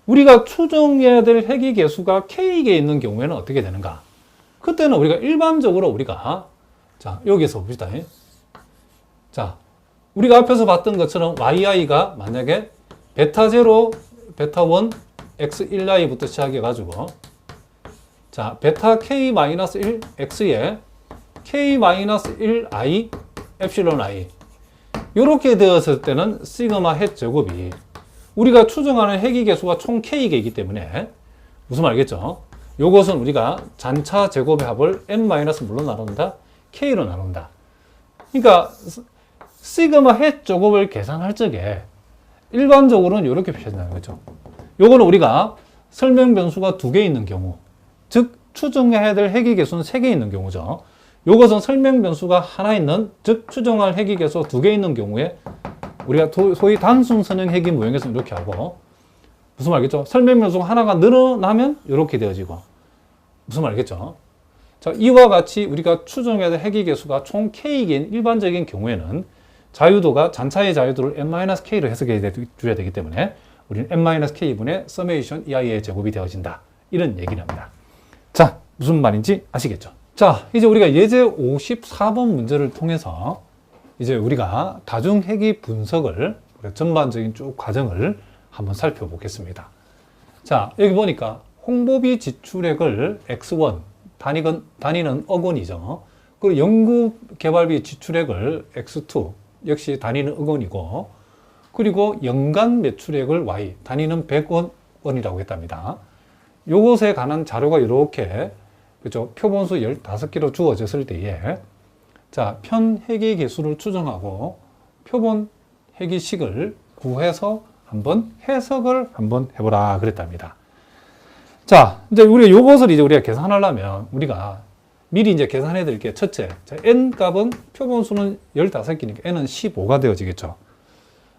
우리가 추정해야 될 해기 개수가 k에 있는 경우에는 어떻게 되는가? 그때는 우리가 일반적으로 우리가 자, 여기서 봅시다. 자, 우리가 앞에서 봤던 것처럼 yi가 만약에 베타 0, 베타 1, x1i부터 시작해가지고 자, 베타 k-1 x에 k-1i epsilon i 이렇게 되었을 때는 시그마 햇 제곱이 우리가 추정하는 해기 개수가 총 k이기 때문에 무슨 말이겠죠? 요것은 우리가 잔차 제곱의 합을 n- 물로 나눈다, k로 나눈다. 그러니까 시그마 햇 제곱을 계산할 적에 일반적으로는 이렇게 표시한다는 거죠. 요거는 우리가 설명 변수가 2개 있는 경우, 즉 추정해야 될 해기 개수는 3개 있는 경우죠. 요것은 설명 변수가 하나 있는, 즉 추정할 해기 개수 2개 있는 경우에 우리가 소위 단순 선형 해기 모형에서는 이렇게 하고, 무슨 말이겠죠? 설명 변수가 하나가 늘어나면 이렇게 되어지고, 무슨 말이겠죠? 자, 이와 같이 우리가 추정해야 될 해기 개수가 총 k인 일반적인 경우에는 자유도가 잔차의 자유도를 n-k로 해석해 줘야 되기 때문에 우리는 n-k분의 서메이션 ei의 제곱이 되어진다. 이런 얘기를 합니다. 자, 무슨 말인지 아시겠죠? 자, 이제 우리가 예제 54번 문제를 통해서 이제 우리가 다중해기 분석을, 전반적인 쭉 과정을 한번 살펴보겠습니다. 자, 여기 보니까 홍보비 지출액을 x1, 단위는 억 원이죠. 그리고 연구개발비 지출액을 x2, 역시 단위는 억 원이고, 그리고 연간 매출액을 y, 단위는 100억 원이라고 했답니다. 요것에 관한 자료가 이렇게, 그죠? 표본수 15개로 주어졌을 때에, 자, 편 해기 개수를 추정하고 표본 해기식을 구해서 한번 해석을 한번 해보라 그랬답니다. 자, 이제 요것을 우리가 계산하려면 우리가 미리 이제 계산해 드릴게요. 첫째, 자, n 값은 표본수는 15개니까 n은 15가 되어지겠죠.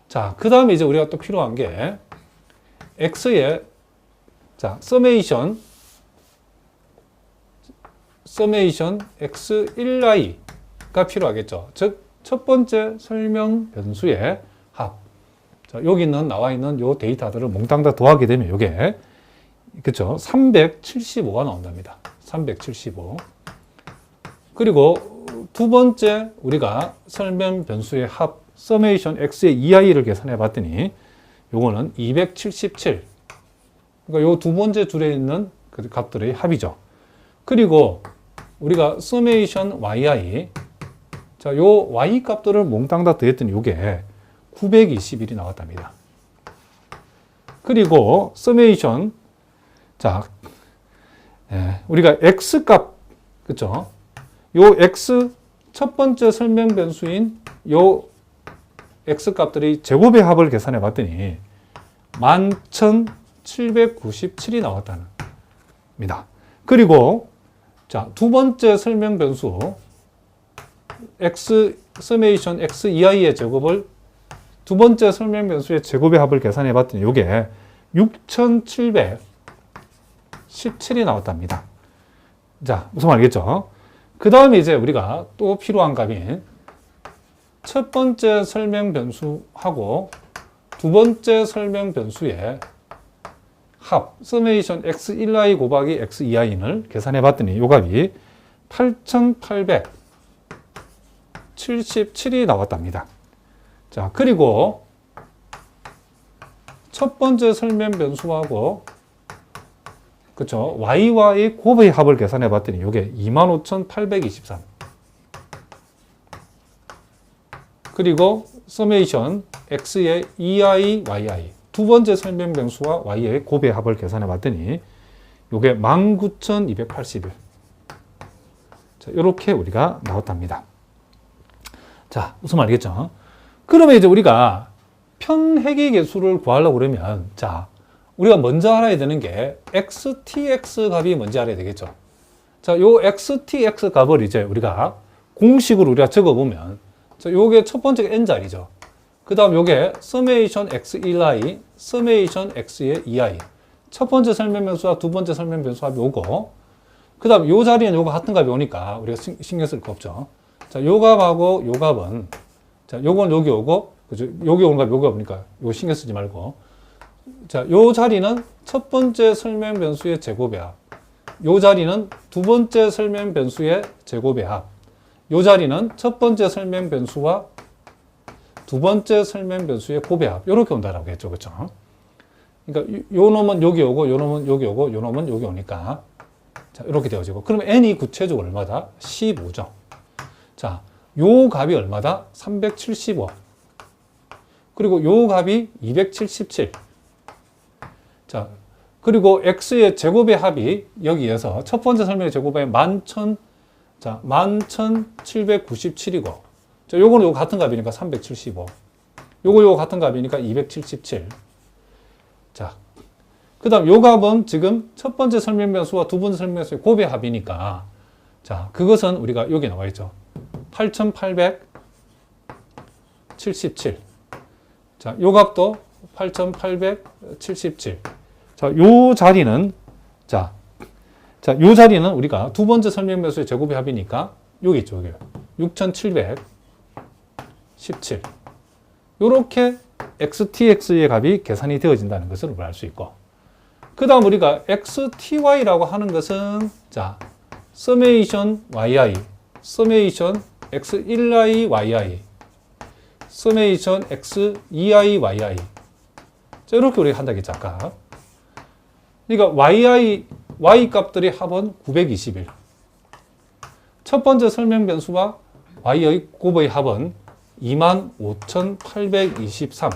자, 그 다음에 이제 우리가 또 필요한 게 x의, 자, 서메이션 x1i가 필요하겠죠. 즉, 첫 번째 설명 변수의 합. 자, 여기 나와 있는 요 데이터들을 몽땅 다 더하게 되면 요게, 그쵸? 375가 나온답니다. 375. 그리고 두 번째 우리가 설명 변수의 합, 서메이션 x의 ei를 계산해 봤더니 요거는 277. 그러니까 요 두 번째 줄에 있는 그 값들의 합이죠. 그리고 우리가 서메이션 yi, 자, 요 y 값들을 몽땅 다 더했더니 요게 921이 나왔답니다. 그리고 서메이션, 자, 우리가 x 값, 그쵸? 요 x 첫 번째 설명 변수인 요 x 값들의 제곱의 합을 계산해 봤더니 11,797이 나왔다는 겁니다. 그리고 자, 두 번째 설명 변수 x 서메이션 x ei의 제곱을 두 번째 설명 변수의 제곱의 합을 계산해 봤더니 이게 6,717이 나왔답니다. 자, 무슨 말이겠죠? 그 다음에 이제 우리가 또 필요한 값인 첫 번째 설명 변수하고 두 번째 설명 변수의 합, 서메이션 x1i 곱하기 x2i를 계산해 봤더니 이 값이 8,877이 나왔답니다. 자, 그리고 첫 번째 설명 변수하고, 그쵸, y와의 곱의 합을 계산해 봤더니 이게 25,823. 그리고 서메이션 x의 ei, yi. 두 번째 설명 변수와 y의 곱의 합을 계산해 봤더니 이게 19,281. 자, 자, 이렇게 우리가 나왔답니다. 자, 무슨 말이겠죠? 그러면 이제 우리가 편회계 계수를 구하려고 그러면, 자, 우리가 먼저 알아야 되는 게 XTX 값이 뭔지 알아야 되겠죠? 자, 요 XTX 값을 이제 우리가 공식으로 우리가 적어보면, 자, 요게 첫 번째가 N자리죠. 그 다음 요게 summation X1i, summation X의 2i. 첫 번째 설명변수와 두 번째 설명변수 합이 오고, 그 다음 요 자리는 요거 같은 값이 오니까 우리가 신경 쓸 거 없죠. 자, 요 값하고 요 값은, 자, 요건 여기 오고, 그죠? 여기 오는 값, 여기 오니까 요거 신경 쓰지 말고. 자, 요 자리는 첫 번째 설명변수의 제곱의 합. 요 자리는 두 번째 설명변수의 제곱의 합. 요 자리는 첫 번째 설명변수와 두 번째 설명변수의 곱의 합. 요렇게 온다라고 했죠. 그쵸? 그러니까 요 놈은 여기 오고, 요 놈은 여기 오고, 요 놈은 여기 오니까. 자, 이렇게 되어지고. 그러면 n이 구체적으로 얼마다? 15죠. 자, 요 값이 얼마다? 375. 그리고 요 값이 277. 자, 그리고 x의 제곱의 합이 여기에서 첫 번째 설명의 제곱의 11,000, 자, 11,797이고. 자, 요거는 요거 같은 값이니까 375. 요거 같은 값이니까 277. 자, 그 다음 요 값은 지금 첫 번째 설명변수와 두 번째 설명변수의 곱의 합이니까, 자, 그것은 우리가 여기 나와 있죠. 8,877. 자, 요 값도 8,877. 자, 요 자리는, 자, 요 자리는 우리가 두 번째 설명변수의 제곱의 합이니까, 여기 있죠, 여기. 6,717. 요렇게 XTX의 값이 계산이 되어진다는 것을 우리가 알 수 있고, 그 다음 우리가 XTY라고 하는 것은, 자, summation YI, summation X1I YI, summation X2I YI. 자, 이렇게 우리가 한다겠죠, 아까. 그러니까 Y 값들의 합은 921. 첫 번째 설명 변수와 Y의 곱의 합은 25,823.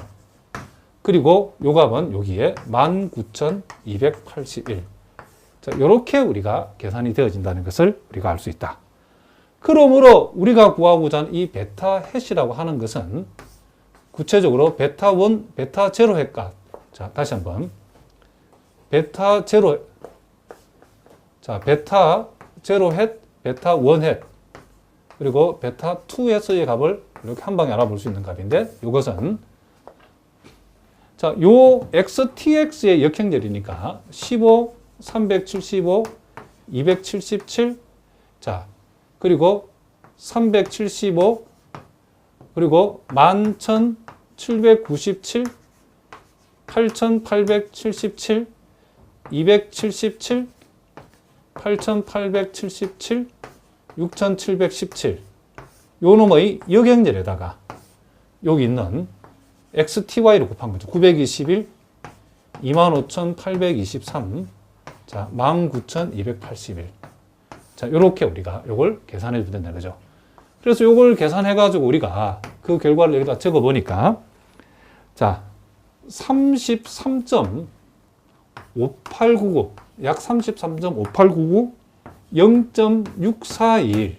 그리고 요 값은 여기에 19,281. 자, 이렇게 우리가 계산이 되어진다는 것을 우리가 알 수 있다. 그러므로 우리가 구하고자 하는 이 베타 해시라고 하는 것은 구체적으로 베타 1, 베타 제로 해 값. 자, 다시 한번. 베타 제로, 자, 베타 제로 헷, 베타 1 헷, 그리고 베타 2 헷의 값을 이렇게 한 방에 알아볼 수 있는 값인데, 이것은, 자, 요 XTX의 역행렬이니까 15, 375, 277, 자, 그리고 375, 그리고 11,797, 8,877, 277, 8,877, 6,717. 요 놈의 역행렬에다가 여기 있는 XTY를 곱한 거죠. 921, 25,823, 자, 19,281. 자, 요렇게 우리가 요걸 계산해 주면 된다는 거죠. 그래서 요걸 계산해 가지고 우리가 그 결과를 여기다 적어 보니까, 자, 33.5899, 약 33.5899, 0.641,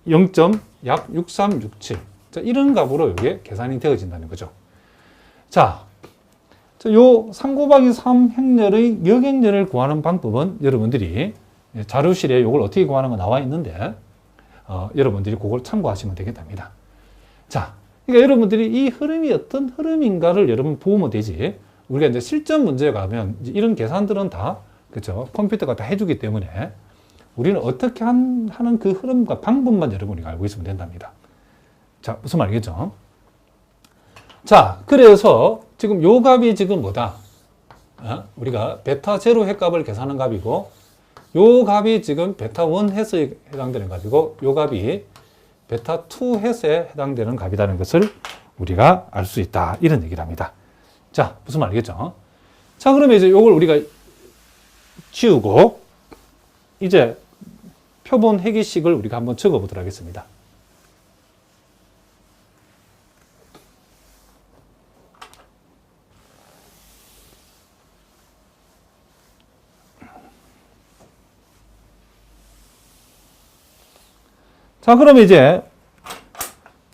0약 6367. 자, 이런 값으로 이게 계산이 되어진다는 거죠. 자, 요 3 곱하기 3 행렬의 역행렬을 구하는 방법은 여러분들이 자료실에 이걸 어떻게 구하는 거 나와 있는데, 여러분들이 그걸 참고하시면 되겠답니다. 자, 그러니까 여러분들이 이 흐름이 어떤 흐름인가를 여러분 보면 되지, 우리가 이제 실전 문제에 가면 이런 계산들은 다, 그죠, 컴퓨터가 다 해주기 때문에 우리는 어떻게 하는 그 흐름과 방법만 여러분이 알고 있으면 된답니다. 자, 무슨 말이겠죠? 자, 그래서 지금 요 값이 지금 뭐다? 우리가 베타 제로 햇값을 계산한 값이고, 요 값이 지금 베타 1 햇에 해당되는 값이고, 요 값이 베타 2 햇에 해당되는 값이라는 것을 우리가 알 수 있다. 이런 얘기를 합니다. 자, 무슨 말이겠죠? 자, 그러면 이제 요걸 우리가 지우고, 이제 표본 해기식을 우리가 한번 적어 보도록 하겠습니다. 자, 그러면 이제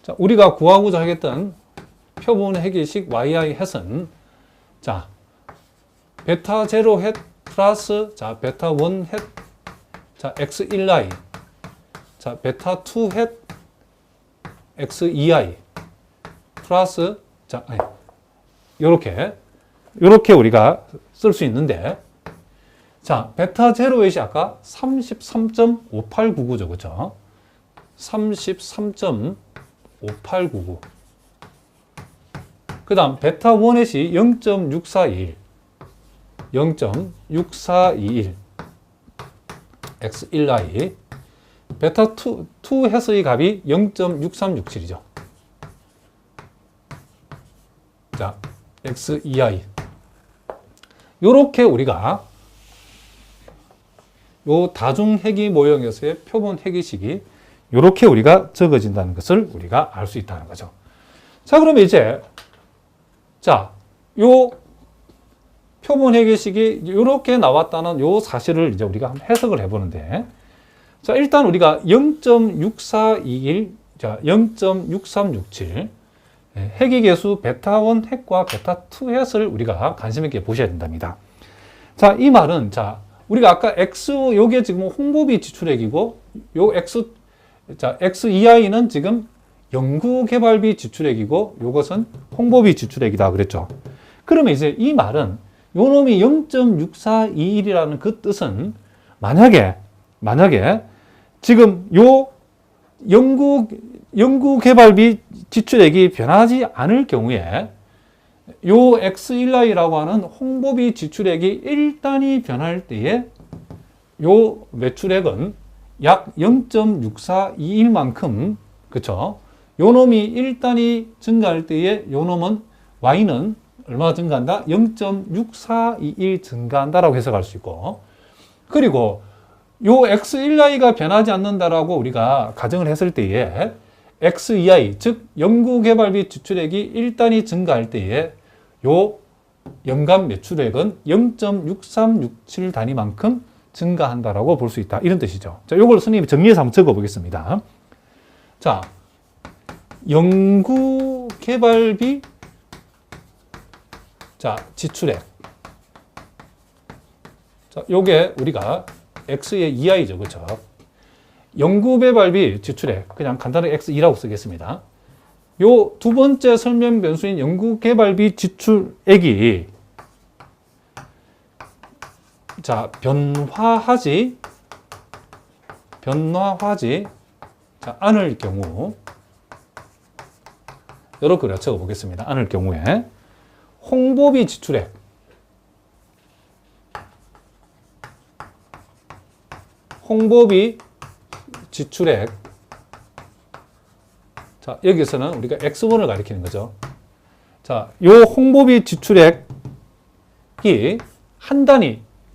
자, 우리가 구하고자 하겠던 표본 회계식 yi 햇은 자, 베타 0 햇 플러스 자, 베타 1 햇 자, x1i 자, 베타 2 햇 x2i 플러스 자, 아니, 요렇게 우리가 쓸 수 있는데 자, 베타 0 햇이 아까 33.5899죠. 그죠? 33.5899. 그 다음, 베타 1 햇이 0.641. 0.6421. x1i. 베타 2 햇의 값이 0.6367이죠. 자, x2i. 요렇게 우리가 요 다중 회귀 모형에서의 표본 회귀식이 이렇게 우리가 적어진다는 것을 우리가 알 수 있다는 거죠. 자, 그러면 이제 자, 요 표본 회귀식이 이렇게 나왔다는 요 사실을 이제 우리가 한번 해석을 해보는데, 자, 일단 우리가 0.6421, 자, 0.6367 회귀계수 베타 1 햇과 베타 2 햇을 우리가 관심 있게 보셔야 된답니다. 자, 이 말은 자, 우리가 아까 x 요게 지금 홍보비 지출액이고 요 x 자, x2i는 지금 연구개발비 지출액이고 요것은 홍보비 지출액이다 그랬죠. 그러면 이제 이 말은 요 놈이 0.6421이라는 그 뜻은 만약에 지금 요 연구개발비 지출액이 변하지 않을 경우에 요 x1i라고 하는 홍보비 지출액이 일단이 변할 때에 요 매출액은 약 0.6421만큼, 그쵸? 요 놈이 일단이 증가할 때에 요 놈은 y는 얼마 증가한다? 0.6421 증가한다라고 해석할 수 있고, 그리고 요 x1i가 변하지 않는다라고 우리가 가정을 했을 때에 x2i, 즉 연구개발비 지출액이 일단이 증가할 때에 요 연간 매출액은 0.6367 단위만큼 증가한다라고 볼 수 있다. 이런 뜻이죠. 자, 요걸 선생님이 정리해서 한번 적어 보겠습니다. 자, 연구개발비 자, 지출액. 자, 요게 우리가 x의 2i죠. 그렇죠? 연구개발비 지출액, 그냥 간단하게 x2라고 쓰겠습니다. 요 두 번째 설명 변수인 연구개발비 지출액이 자, 변화하지 자, 않을 경우 이렇게 적어 보겠습니다. 않을 경우에 홍보비 지출액 자, 여기서는 우리가 x1을 가리키는 거죠. 자, 요 홍보비 지출액이 한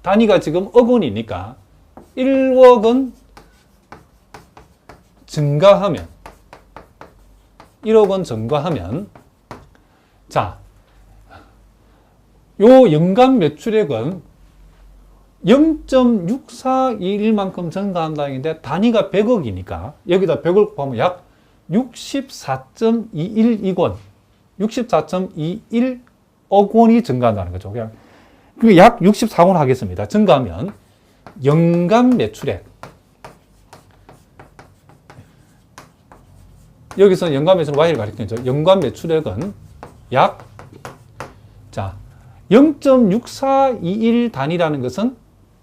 단위가 지금 억 원이니까 1억은 증가하면 1억 원 증가하면 자, 요 연간 매출액은 0.6421만큼 증가한다는 건데 단위가 100억이니까 여기다 100을 곱하면 약 64.21억 64.21억 원이 증가한다는 거죠. 그냥 약 64원 하겠습니다. 증가하면 연간 매출액 여기서 연간 매출액 Y를 가리키죠. 연간 매출액은 약 자, 0.6421 단위라는 것은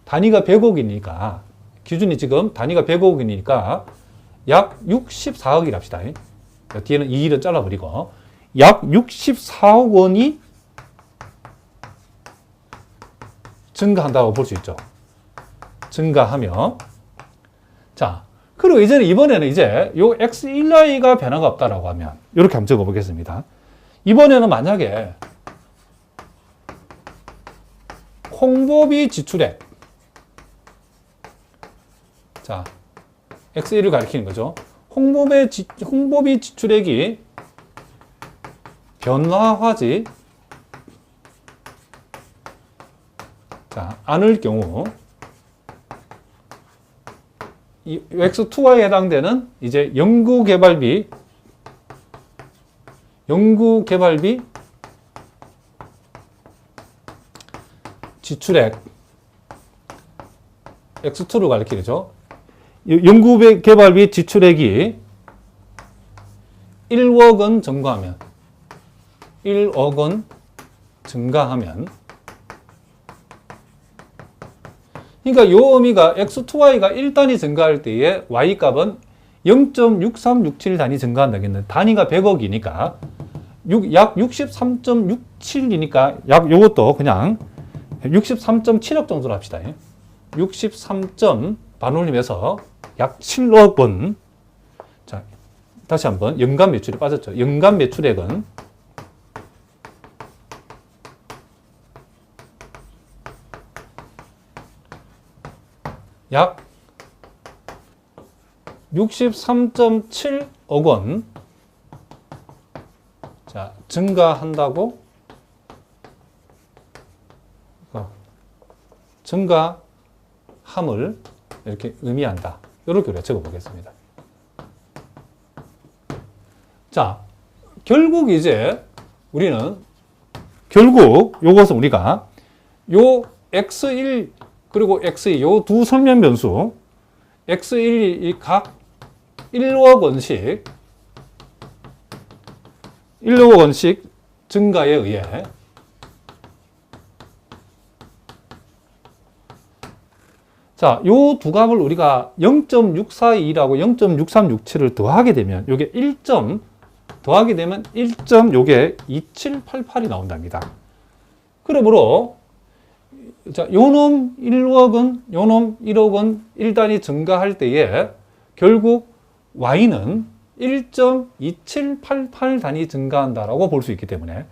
단위가 100억이니까 기준이 지금 단위가 100억이니까 약 64억이랍시다. 뒤에는 2일은 잘라버리고 약 64억 원이 증가한다고 볼 수 있죠. 증가하며 자, 그리고 이번에는 이제 요 x1i가 변화가 없다라고 하면 이렇게 한번 적어 보겠습니다. 이번에는 만약에 홍보비 지출액 자, x1을 가리키는 거죠. 홍보비 지출액이 변화하지 자, 않을 경우 이 X2Y에 해당되는 이제 연구개발비 지출액 X2를 가리키죠. 연구개발비 지출액이 1억 원 증가하면 1억 원 증가하면 그러니까 요 의미가 X2Y가 1단위 증가할 때에 Y값은 0.6367 단위 증가한다겠네. 단위가 100억이니까 약 63.67이니까 약 요것도 그냥 63.7억 정도로 합시다. 63점 반올림해서 약 7억 원. 자, 다시 한번 연간 매출이 빠졌죠. 연간 매출액은 약 63.7억 원 자, 증가한다고 증가함을 이렇게 의미한다. 이렇게 우리가 적어보겠습니다. 자, 결국 이제 우리는 요것은 우리가 요 X1 그리고 X2 요 두 설명 변수 X1이 각 1억 원씩 증가에 의해 자, 요 두 값을 우리가 0.642라고 0.6367을 더하게 되면 요게 1점 더하게 되면 1점 요게 2788이 나온답니다. 그러므로 자, 요놈 1억은 요놈 1억은 1단위 증가할 때에 결국 Y는 1.2788 단위 증가한다라고 볼 수 있기 때문에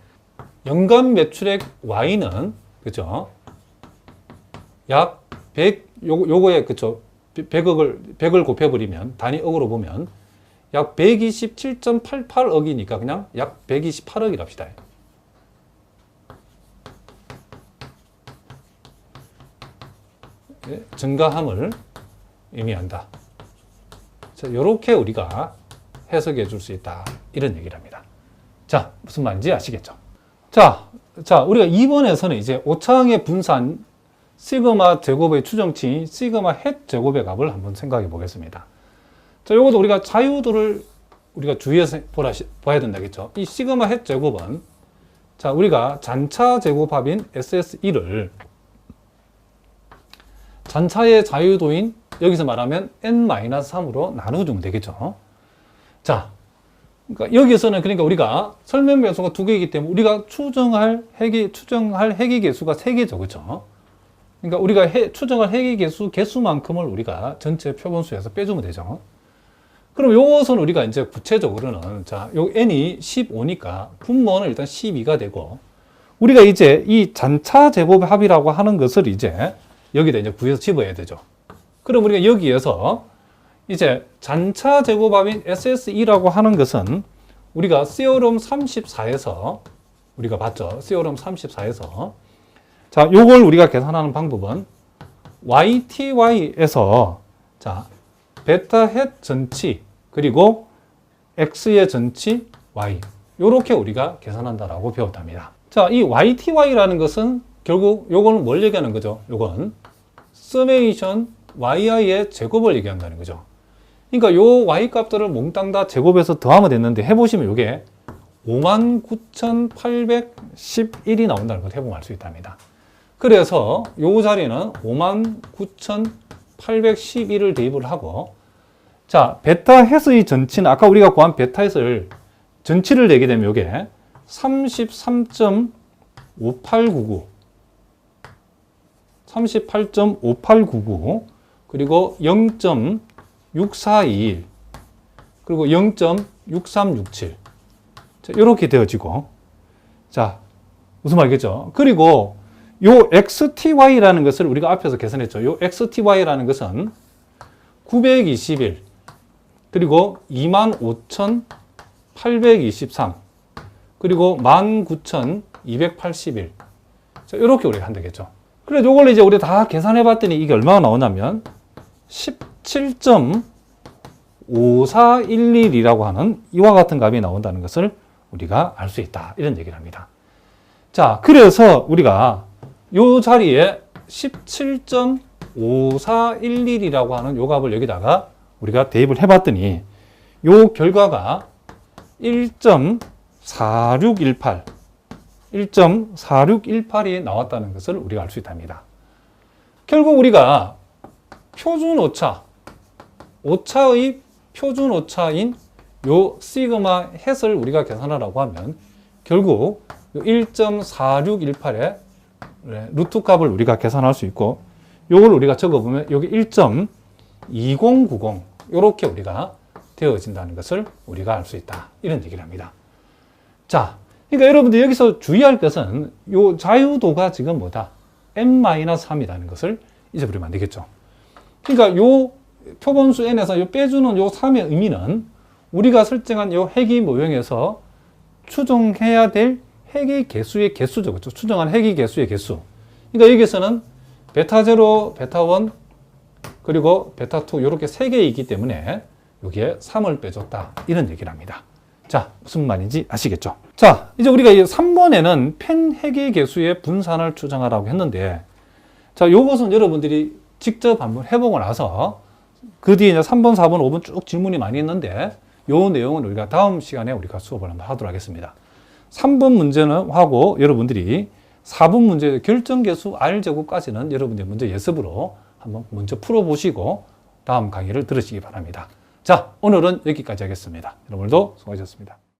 연간 매출액 Y는 그죠? 약 100 요거에 그쵸? 100을 곱해버리면 단위 억으로 보면 약 127.88억이니까 그냥 약 128억이랍시다. 증가함을 의미한다. 자, 이렇게 우리가 해석해 줄 수 있다. 이런 얘기를 합니다. 자, 무슨 말인지 아시겠죠? 자, 우리가 2번에서는 이제 오차항의 분산 시그마 제곱의 추정치인 시그마 햇 제곱의 값을 한번 생각해 보겠습니다. 자, 요것도 우리가 자유도를 우리가 주의해서 봐야 된다겠죠? 이 시그마 햇 제곱은 자, 우리가 잔차 제곱합인 SS1을 잔차의 자유도인 여기서 말하면 n-3으로 나눠주면 되겠죠. 자, 그러니까 여기서는 그러니까 우리가 설명 변수가 두 개이기 때문에 우리가 추정할 해기 개수가 3개죠. 그렇죠? 그러니까 우리가 추정할 해기 개수만큼을 우리가 전체 표본수에서 빼주면 되죠. 그럼 요것은 우리가 이제 구체적으로는 자, 요 n이 15니까 분모는 일단 12가 되고 우리가 이제 이 잔차 제곱합이라고 하는 것을 이제 여기다 이제 구해서 집어야 되죠. 그럼 우리가 여기에서 이제 잔차 제곱합인 SS2라고 하는 것은 우리가 세오럼 34에서 우리가 봤죠. 세오럼 34에서 자, 요걸 우리가 계산하는 방법은 YTY에서 자, 베타 햇 전치 그리고 X의 전치 Y 요렇게 우리가 계산한다라고 배웠답니다. 자, 이 YTY라는 것은 결국 요거는 뭘 얘기하는 거죠? 요건 서메이션 YI의 제곱을 얘기한다는 거죠. 그러니까 요 Y 값들을 몽땅 다 제곱해서 더하면 됐는데 해보시면 요게 59,811이 나온다는 걸 해보면 알 수 있답니다. 그래서 요 자리는 59,811을 대입을 하고 자, 베타 햇의 전치는 아까 우리가 구한 베타 햇을 전치를 내게 되면 요게 38.5899 그리고 0.6421 그리고 0.6367 자, 이렇게 되어지고 자, 무슨 말이겠죠? 그리고 요 XTY라는 것을 우리가 앞에서 계산했죠. 요 XTY라는 것은 921 그리고 25,823 그리고 19,281 자, 이렇게 우리가 한다겠죠. 그래서 이걸 이제 우리 다 계산해 봤더니 이게 얼마가 나오냐면 17.5411이라고 하는 이와 같은 값이 나온다는 것을 우리가 알 수 있다. 이런 얘기를 합니다. 자, 그래서 우리가 이 자리에 17.5411이라고 하는 요 값을 여기다가 우리가 대입을 해봤더니 요 결과가 1.4618이 나왔다는 것을 우리가 알 수 있답니다. 결국 우리가 표준 오차의 표준 오차인 요 시그마 햇을 우리가 계산하라고 하면 결국 1.4618의 루트 값을 우리가 계산할 수 있고 요걸 우리가 적어보면 여기 1.2090 요렇게 우리가 되어진다는 것을 우리가 알 수 있다. 이런 얘기를 합니다. 자, 그러니까 여러분들 여기서 주의할 것은 요 자유도가 지금 뭐다? n-3이라는 것을 잊어버리면 안 되겠죠. 그러니까 요 표본수 n에서 요 빼주는 요 3의 의미는 우리가 설정한 요 해기 모형에서 추정해야 될 해기 개수의 개수죠. 그렇죠? 추정한 해기 개수의 개수. 그러니까 여기서는 베타0, 베타1, 그리고 베타2 이렇게 세 개이기 때문에 여기에 3을 빼줬다. 이런 얘기를 합니다. 자, 무슨 말인지 아시겠죠? 자, 이제 우리가 이 3번에는 펜 해기 개수의 분산을 추정하라고 했는데, 자, 요것은 여러분들이 직접 한번 해보고 나서 그 뒤에 이제 3번, 4번, 5번 쭉 질문이 많이 있는데 요 내용은 우리가 다음 시간에 우리가 수업을 한번 하도록 하겠습니다. 3번 문제는 하고 여러분들이 4번 문제 결정계수 R제곱까지는 여러분들 문제 예습으로 한번 먼저 풀어보시고 다음 강의를 들으시기 바랍니다. 자, 오늘은 여기까지 하겠습니다. 여러분들도 수고하셨습니다.